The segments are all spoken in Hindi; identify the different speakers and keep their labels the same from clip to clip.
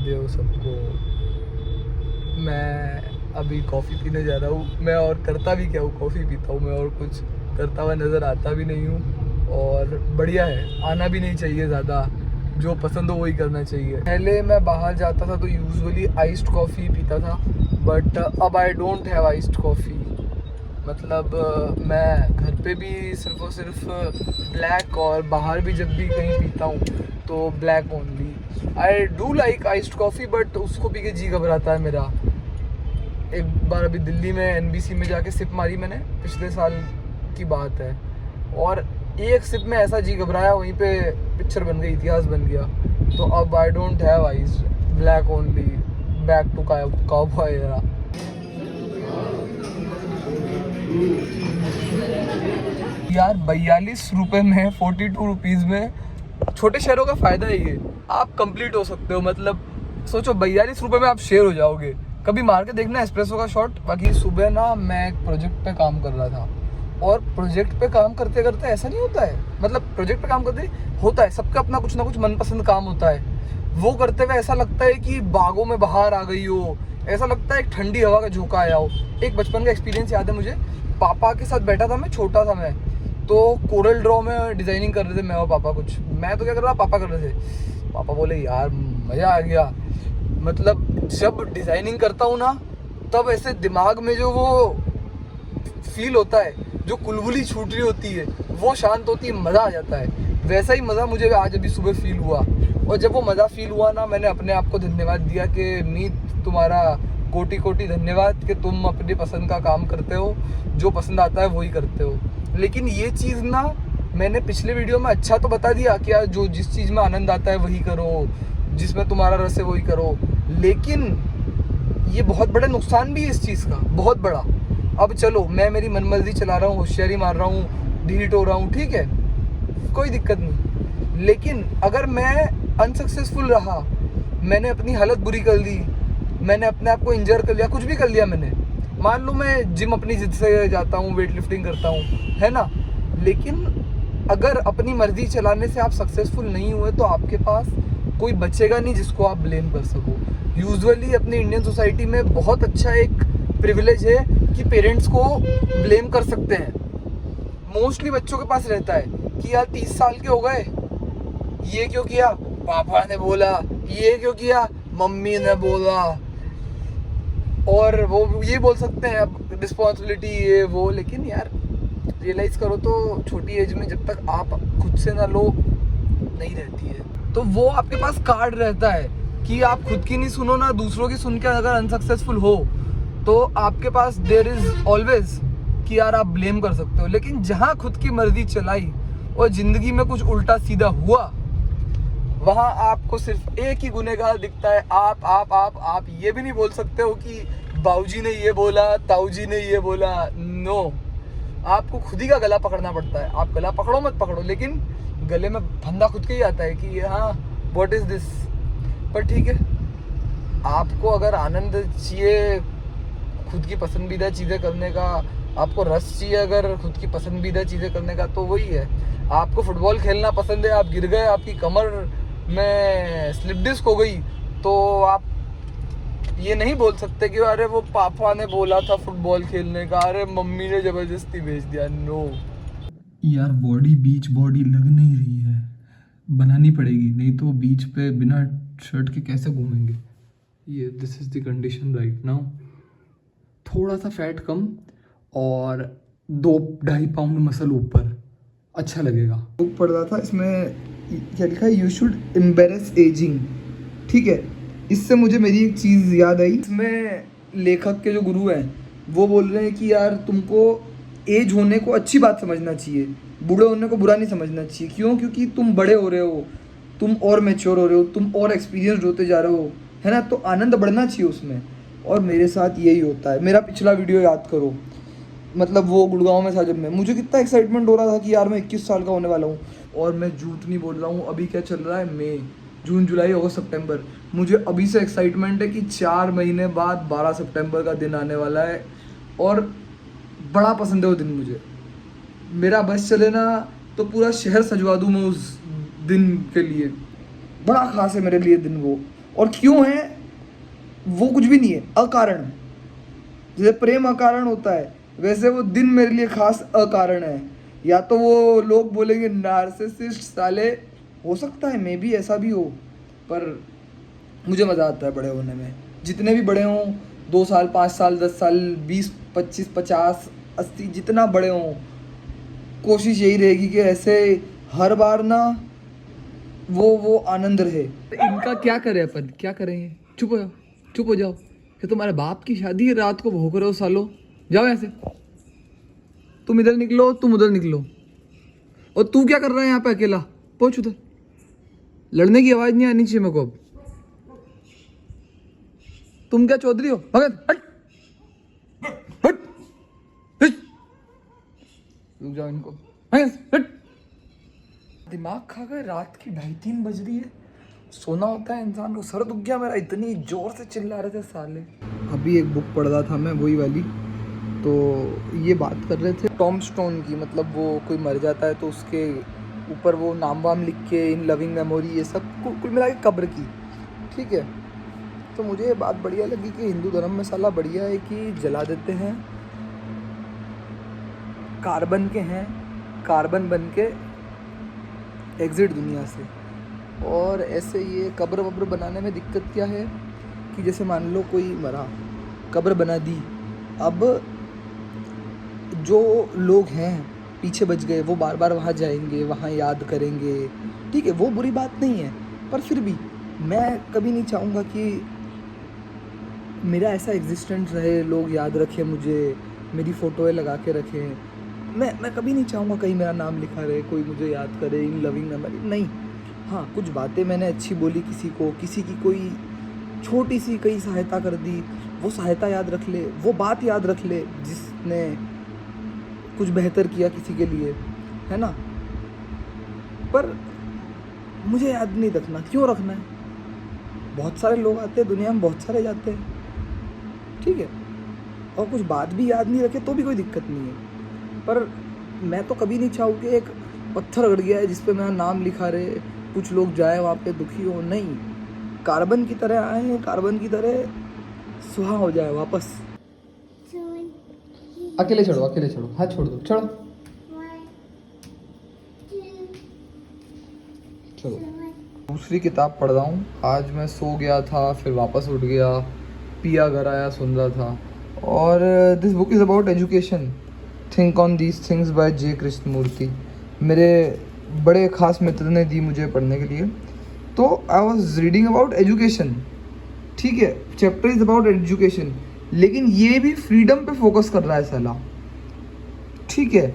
Speaker 1: महादेव सबको। मैं अभी कॉफ़ी पीने जा रहा हूँ। मैं और करता भी क्या हूँ, कॉफ़ी पीता हूँ मैं, और कुछ करता हुआ नज़र आता भी नहीं हूँ। और बढ़िया है, आना भी नहीं चाहिए ज़्यादा, जो पसंद हो वही करना चाहिए। पहले मैं बाहर जाता था तो यूजुअली आइस्ड कॉफ़ी पीता था, बट अब I don't have iced coffee. मतलब मैं घर पे भी सिर्फ और सिर्फ ब्लैक, और बाहर भी जब भी कहीं पीता हूँ तो black only. I do like iced coffee, but उसको पी के जी घबराता है मेरा। एक बार अभी दिल्ली में एनबीसी में जाके सिप मारी मैंने, पिछले साल की बात है, और एक सिप में ऐसा जी घबराया, वहीं पे पिक्चर बन गई, इतिहास बन गया। तो अब I don't have ice, black only, back to cowboy era. यार 42 रुपये में, 42 रुपीज़ में छोटे शहरों का फ़ायदा है ये, आप कंप्लीट हो सकते हो। मतलब सोचो 42 रुपये में आप शेयर हो जाओगे। कभी मार के देखना एस्प्रेसो का शॉट। बाकी सुबह ना मैं एक प्रोजेक्ट पे काम कर रहा था, और प्रोजेक्ट पे काम करते करते ऐसा नहीं होता है, मतलब प्रोजेक्ट पे काम करते होता है, सबका अपना कुछ ना कुछ मनपसंद काम होता है। वो करते हुए ऐसा लगता है कि बागों में बाहर आ गई हो, ऐसा लगता है एक ठंडी हवा का झोंका आया हो। एक बचपन का एक्सपीरियंस याद है मुझे, पापा के साथ बैठा था मैं, छोटा था मैं, तो कोरल ड्रॉ में डिज़ाइनिंग कर रहे थे मैं और पापा। कुछ मैं तो क्या कर रहा, पापा कर रहे थे। पापा बोले यार मज़ा आ गया। मतलब जब डिज़ाइनिंग करता हूँ ना, तब ऐसे दिमाग में जो वो फील होता है, जो कुलबुली छूट रही होती है, वो शांत होती है, मज़ा आ जाता है। वैसा ही मज़ा मुझे आज अभी सुबह फील हुआ। और जब वो मज़ा फील हुआ ना, मैंने अपने आप को धन्यवाद दिया कि मीत, तुम्हारा कोटि कोटि धन्यवाद कि तुम अपनी पसंद का काम करते हो, जो पसंद आता है वही करते हो। लेकिन ये चीज़ ना, मैंने पिछले वीडियो में अच्छा तो बता दिया कि यार जो जिस चीज़ में आनंद आता है वही करो, जिसमें तुम्हारा रस है वही करो। लेकिन ये बहुत बड़ा नुकसान भी है इस चीज़ का, बहुत बड़ा। अब चलो मैं मेरी मनमर्जी चला रहा हूँ, होशियारी मार रहा हूँ, डिलीट हो रहा हूँ, ठीक है, कोई दिक्कत नहीं। लेकिन अगर मैं अनसक्सेसफुल रहा, मैंने अपनी हालत बुरी कर दी, मैंने अपने आप को इंजर कर लिया, कुछ भी कर लिया मैंने, मान लो मैं जिम अपनी जिद से जाता हूँ, वेट लिफ्टिंग करता हूँ, है ना, लेकिन अगर अपनी मर्जी चलाने से आप सक्सेसफुल नहीं हुए तो आपके पास कोई बचेगा नहीं जिसको आप ब्लेम कर सको। यूजुअली अपनी इंडियन सोसाइटी में बहुत अच्छा एक प्रिविलेज है कि पेरेंट्स को ब्लेम कर सकते हैं। मोस्टली बच्चों के पास रहता है कि यार 30 साल के हो गए, ये क्यों किया, पापा ने बोला, ये क्यों किया, मम्मी ने बोला, और वो ये बोल सकते हैं अब रिस्पॉन्सिबिलिटी ये वो। लेकिन यार रियलाइज करो तो छोटी एज में जब तक आप खुद से ना लो, नहीं रहती है। तो वो आपके पास कार्ड रहता है कि आप खुद की नहीं सुनो ना, दूसरों की सुन के अगर अनसक्सेसफुल हो तो आपके पास देयर इज ऑलवेज कि यार आप ब्लेम कर सकते हो। लेकिन जहाँ खुद की मर्जी चलाई और ज़िंदगी में कुछ उल्टा सीधा हुआ, वहाँ आपको सिर्फ एक ही गुनहगार दिखता है, आप ये भी नहीं बोल सकते हो कि बाऊजी ने ये बोला, ताऊजी ने ये बोला। नो, आपको खुद ही का गला पकड़ना पड़ता है। आप गला पकड़ो मत पकड़ो, लेकिन गले में फंदा खुद के ही आता है कि हाँ व्हाट इज़ दिस। पर ठीक है, आपको अगर आनंद चाहिए खुद की पसंदीदा चीज़ें करने का, आपको रस चाहिए अगर खुद की पसंदीदा चीज़ें करने का, तो वही है। आपको फुटबॉल खेलना पसंद है, आप गिर गए, आपकी कमर में स्लिप डिस्क हो गई, तो आप ये नहीं बोल सकते कि अरे वो पापा ने बोला था फुटबॉल खेलने का, अरे मम्मी ने ज़बरदस्ती भेज दिया। नो यार, बॉडी बीच बॉडी लग नहीं रही है, बनानी पड़ेगी, नहीं तो बीच पे बिना शर्ट के कैसे घूमेंगे। ये this is the condition right now. थोड़ा सा फैट कम और 2-2.5 पाउंड मसल ऊपर, अच्छा लगेगा। बुक पढ़ रहा था, इसमें क्या लिखा है, यू शुड एम्बेरेस एजिंग, ठीक है। इससे मुझे मेरी एक चीज़ याद आई। इसमें लेखक के जो गुरु हैं वो बोल रहे हैं कि यार तुमको एज होने को अच्छी बात समझना चाहिए, बूढ़े होने को बुरा नहीं समझना चाहिए। क्यों? क्योंकि तुम बड़े हो रहे हो, तुम और मैच्योर हो रहे हो, तुम और एक्सपीरियंस्ड होते जा रहे हो, है ना, तो आनंद बढ़ना चाहिए उसमें। और मेरे साथ यही होता है। मेरा पिछला वीडियो याद करो, मतलब वो गुड़गांव में था जब मैं, मुझे कितना एक्साइटमेंट हो रहा था कि यार मैं 21 साल का होने वाला हूँ। और मैं झूठ नहीं बोल रहा हूँ, अभी क्या चल रहा है, मई, जून, जुलाई, अगस्त, सितंबर, मुझे अभी से एक्साइटमेंट है कि 4 महीने बाद 12 सितंबर का दिन आने वाला है। और बड़ा पसंद है वो दिन मुझे। मेरा बस चले ना तो पूरा शहर सजवा दूँ मैं उस दिन के लिए, बड़ा खास है मेरे लिए दिन वो। और क्यों है वो कुछ भी नहीं है, अकारण। जैसे प्रेम अकारण होता है, वैसे वो दिन मेरे लिए खास अकारण है। या तो वो लोग बोलेंगे नार्सिसिस्ट साले, हो सकता है मे बी ऐसा भी हो, पर मुझे मज़ा आता है बड़े होने में। जितने भी बड़े हों, 2 साल, 5 साल, 10 साल, 20, 25, 50, 80, जितना बड़े हों, कोशिश यही रहेगी कि ऐसे हर बार ना वो आनंद रहे। इनका क्या करें अपन, क्या करेंगे? चुप हो जाओ, चुप हो जाओ। कि तुम्हारे बाप की शादी है, रात को भोग रहे हो सालो, जाओ ऐसे। तुम इधर निकलो, तुम उधर निकलो। और तू क्या कर रहा है यहाँ पे अकेला? पहुंच उधर। लड़ने की आवाज नहीं आनी चाहिए मेरे को अब। तुम क्या चौधरी हो? भगत हट हट हट। रुक जाओ इनको, हट। दिमाग खा गए, रात की 2:30 बज रही है। सोना होता है इंसान को। सर दुख गया मेरा, इतनी जोर से चिल्ला रहे थे साले। अभी एक बुक पढ़ रहा था मैं, वही वाली, तो ये बात कर रहे थे टॉम स्टोन की। मतलब वो कोई मर जाता है तो उसके ऊपर वो नाम वाम लिख के, इन लविंग मेमोरी, ये सब कुल मिला के कब्र की, ठीक है। तो मुझे ये बात बढ़िया लगी कि हिंदू धर्म में साला बढ़िया है कि जला देते हैं, कार्बन के हैं, कार्बन बन के एग्जिट दुनिया से। और ऐसे ये कब्र वब्र बनाने में दिक्कत क्या है कि जैसे मान लो कोई मरा, कब्र बना दी, अब जो लोग हैं पीछे बच गए वो बार बार वहाँ जाएंगे, वहाँ याद करेंगे, ठीक है, वो बुरी बात नहीं है। पर फिर भी मैं कभी नहीं चाहूँगा कि मेरा ऐसा एग्जिस्टेंस रहे, लोग याद रखें मुझे, मेरी फ़ोटोएँ लगा के रखें। मैं कभी नहीं चाहूँगा कहीं मेरा नाम लिखा रहे, कोई मुझे याद करे, इन लविंग मेमोरी, नहीं। हाँ, कुछ बातें मैंने अच्छी बोली किसी को, किसी की कोई छोटी सी कहीं सहायता कर दी, वो सहायता याद रख ले, वो बात याद रख ले जिसने कुछ बेहतर किया किसी के लिए, है ना। पर मुझे याद नहीं रखना, क्यों रखना है? बहुत सारे लोग आते हैं दुनिया में, बहुत सारे जाते हैं, ठीक है। और कुछ बात भी याद नहीं रखे तो भी कोई दिक्कत नहीं है। पर मैं तो कभी नहीं चाहूँ कि एक पत्थर अड़ गया है जिस पे मेरा नाम लिखा रहे, कुछ लोग जाए वहाँ पे दुखी हो, नहीं। कार्बन की तरह आए हैं, कार्बन की तरह सुहा हो जाए वापस। अकेले चढ़ो, अकेले चढ़ो, हाथ छोड़ दो, चढ़ो चलो। दूसरी किताब पढ़ रहा हूँ। आज मैं सो गया था, फिर वापस उठ गया, पिया घर आया, सुन रहा था। और this book is about education, think on these things by J Krishnamurti. मेरे बड़े ख़ास मित्र ने दी मुझे पढ़ने के लिए। तो I was reading about education, ठीक है, चैप्टर इज़ अबाउट एजुकेशन, लेकिन ये भी फ्रीडम पे फोकस कर रहा है साला, ठीक है।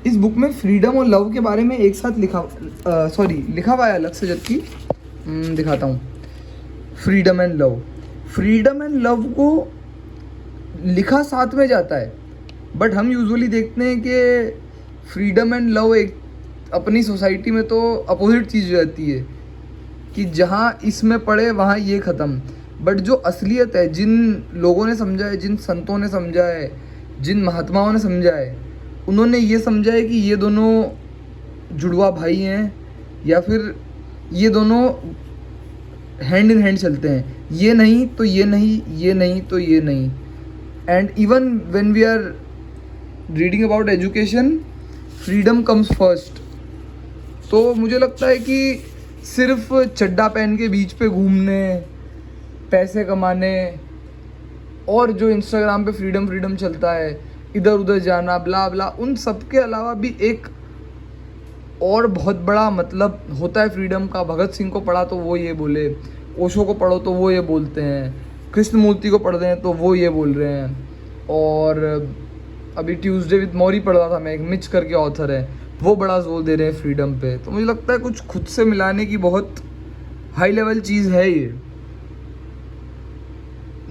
Speaker 1: इस बुक में फ्रीडम और लव के बारे में एक साथ लिखा हुआ है अलग से, जबकि दिखाता हूँ। Freedom and love, freedom and love को लिखा साथ में जाता है, बट हम यूजुअली देखते हैं कि फ्रीडम एंड लव एक अपनी सोसाइटी में तो अपोजिट चीज़ रहती है कि जहाँ इसमें पढ़े वहाँ ये ख़त्म। बट जो असलियत है, जिन लोगों ने समझा है, जिन संतों ने समझा है, जिन महात्माओं ने समझा है, उन्होंने ये समझा है कि ये दोनों जुड़वा भाई हैं, या फिर ये दोनों हैंड इन हैंड चलते हैं, ये नहीं तो ये नहीं, ये नहीं तो ये नहीं। And even when we are reading about education, freedom comes first. तो मुझे लगता है कि सिर्फ चड्डा पहन के बीच पे घूमने, पैसे कमाने, और जो इंस्टाग्राम पे फ्रीडम फ्रीडम चलता है, इधर उधर जाना, ब्ला ब्ला, उन सब के अलावा भी एक और बहुत बड़ा मतलब होता है फ्रीडम का। भगत सिंह को पढ़ा तो वो ये बोले, ओशो को पढ़ो तो वो ये बोलते हैं, कृष्णमूर्ति को पढ़ रहे हैं तो वो ये बोल रहे हैं। और अभी ट्यूसडे विद मौरी पढ़ रहा था मैं, एक मिच करके ऑथर है, वो बड़ा जोर दे रहे हैं फ्रीडम पे। तो मुझे लगता है कुछ खुद से मिलाने की बहुत हाई लेवल चीज़ है ये,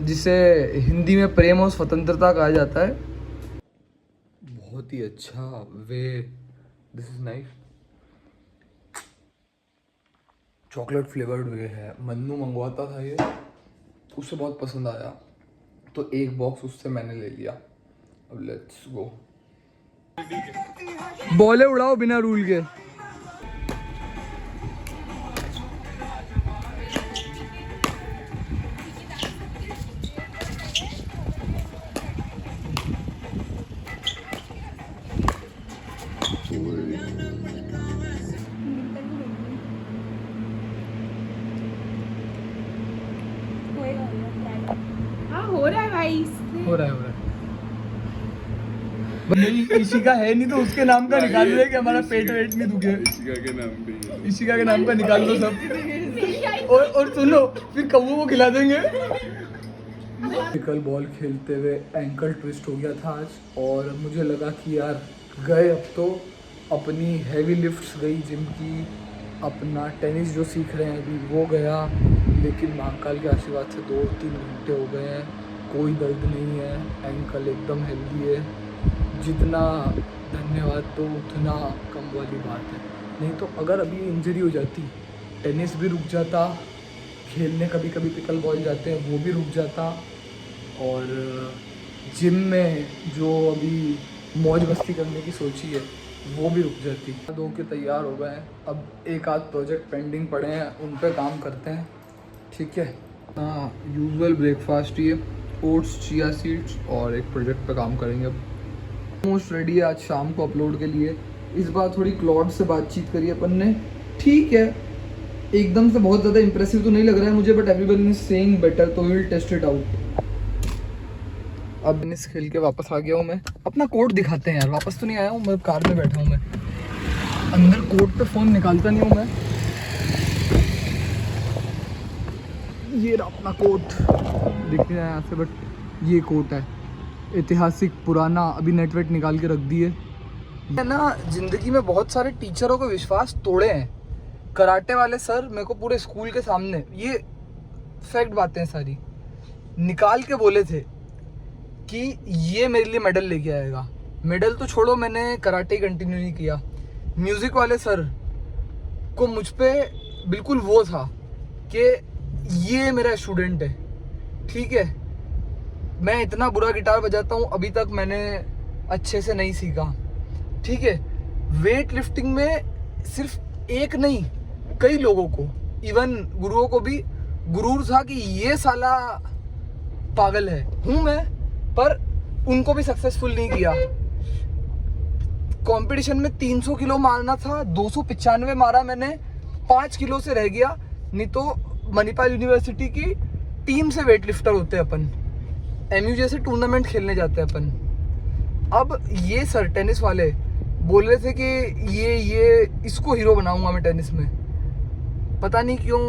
Speaker 1: जिसे हिंदी में प्रेम और स्वतंत्रता कहा जाता है। बहुत ही अच्छा whey, this is nice, chocolate flavoured whey है। मन्नू मंगवाता था ये, उसे बहुत पसंद आया तो एक बॉक्स उससे मैंने ले लिया। अब लेट्स गो, बॉले उड़ाओ बिना रूल के।
Speaker 2: गाइस।
Speaker 1: हो रहा है नहीं, इशिका है नहीं तो उसके नाम का निकाल दे कि हमारा पेट वेट नहीं दुखे। इशिका के नाम का निकाल दो सब। और सुनो, फिर कौओं को खिला देंगे। कल बॉल खेलते हुए एंकल ट्विस्ट हो गया था आज, और मुझे लगा कि यार गए अब तो अपनी हैवी लिफ्ट्स गई जिम की, अपना टेनिस जो सीख रहे हैं अभी वो गया, लेकिन महाकाल के आशीर्वाद से 2-3 घंटे हो गए हैं, कोई दर्द नहीं है, एंकल एकदम हेल्दी है। जितना धन्यवाद तो उतना कम वाली बात है। नहीं तो अगर अभी इंजरी हो जाती, टेनिस भी रुक जाता, खेलने कभी कभी पिकल बॉल जाते हैं वो भी रुक जाता, और जिम में जो अभी मौज मस्ती करने की सोची है वो भी रुक जाती। दो के तैयार हो गए हैं, अब एक आध प्रोजेक्ट पेंडिंग पड़े हैं, उन पे काम करते हैं, ठीक है। हाँ, यूजुअल ब्रेकफास्ट ही है, ओट्स, चिया सीड्स, और एक प्रोजेक्ट पे काम करेंगे। अब मोस्ट रेडी है आज शाम को अपलोड के लिए। इस बार थोड़ी क्लॉड से बातचीत करी अपन ने, ठीक है, एकदम से बहुत ज़्यादा इंप्रेसिव तो नहीं लग रहा है मुझे, but everyone is saying better, तो we will test it out. अब टेनिस खेल के वापस आ गया हूँ मैं। अपना कोट दिखाते हैं यार, वापस तो नहीं आया हूँ मैं, कार में बैठा हूँ मैं, अंदर कोट पे फ़ोन निकालता नहीं हूँ मैं। ये रहा अपना कोट, दिख रहा है यहाँ से, बट ये कोट है ऐतिहासिक पुराना, अभी नेटवेट निकाल के रख दिए है ना। जिंदगी में बहुत सारे टीचरों को विश्वास तोड़े हैं, कराटे वाले सर मेरे को पूरे स्कूल के सामने, ये फैक्ट बातें हैं सारी, निकाल के बोले थे कि ये मेरे लिए मेडल लेके आएगा। मेडल तो छोड़ो, मैंने कराटे कंटिन्यू नहीं किया। म्यूज़िक वाले सर को मुझ पे बिल्कुल वो था कि ये मेरा स्टूडेंट है, ठीक है। मैं इतना बुरा गिटार बजाता हूँ, अभी तक मैंने अच्छे से नहीं सीखा, ठीक है। वेट लिफ्टिंग में सिर्फ एक नहीं, कई लोगों को, इवन गुरुओं को भी गुरूर था कि ये साला पागल है, हूँ मैं, पर उनको भी सक्सेसफुल नहीं किया। कंपटीशन में 300 किलो मारना था, 295 मारा मैंने, 5 किलो से रह गया। नहीं तो मणिपाल यूनिवर्सिटी की टीम से वेट लिफ्टर होते हैं अपन, MU जैसे टूर्नामेंट खेलने जाते हैं अपन। अब ये सर टेनिस वाले बोल रहे थे कि ये इसको हीरो बनाऊंगा मैं टेनिस में। पता नहीं क्यों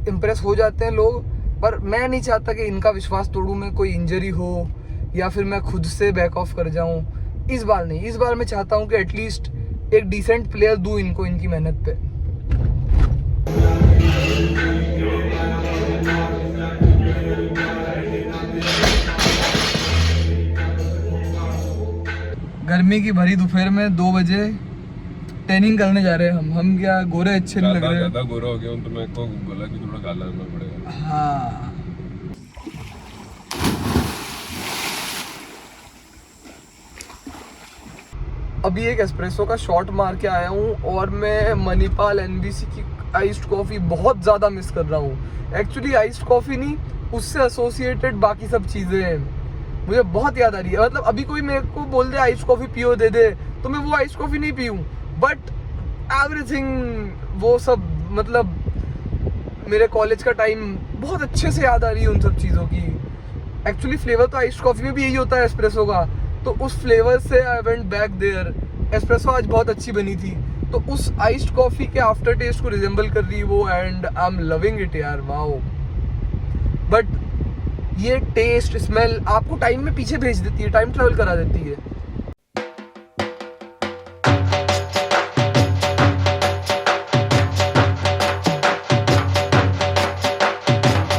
Speaker 1: इम्प्रेस हो जाते हैं लोग, पर मैं नहीं चाहता कि इनका विश्वास तोड़ूं मैं, कोई इंजरी हो या फिर मैं खुद से बैक ऑफ कर जाऊं। इस बार नहीं, इस बार मैं चाहता हूं कि एटलीस्ट एक डिसेंट प्लेयर दूं इनको, इनकी मेहनत पे। गर्मी की भरी दोपहर में 2 बजे ट्रेनिंग करने जा रहे हैं हम क्या गोरे अच्छे नहीं लग रहे? ज़्यादा गोरा हो गया तो मैं को बोला कि थोड़ा काला होना पड़ेगा। हाँ, अभी एक एस्प्रेसो का शॉट मार के आया हूँ, और मैं मणिपाल NBC की आइस्ड कॉफ़ी बहुत ज़्यादा मिस कर रहा हूँ। एक्चुअली आइस्ड कॉफ़ी नहीं, उससे एसोसिएटेड बाकी सब चीज़ें मुझे बहुत याद आ रही है। मतलब अभी कोई मेरे को बोल दे आइस कॉफ़ी पियो दे दे, तो मैं वो आइस कॉफ़ी नहीं पीऊँ, बट एवरीथिंग वो सब, मतलब मेरे कॉलेज का टाइम बहुत अच्छे से याद आ रही है उन सब चीज़ों की। एक्चुअली फ्लेवर तो आइस कॉफ़ी में भी यही होता है एस्प्रेसो का, तो उस फ्लेवर से I went back there. Espresso आज बहुत अच्छी बनी थी, तो उस आइस्ड कॉफ़ी के आफ्टर टेस्ट को रिजेंबल कर रही है वो, and I am loving it यार, वाओ। बट ये टेस्ट स्मेल आपको टाइम में पीछे भेज देती है, टाइम ट्रैवल करा देती है।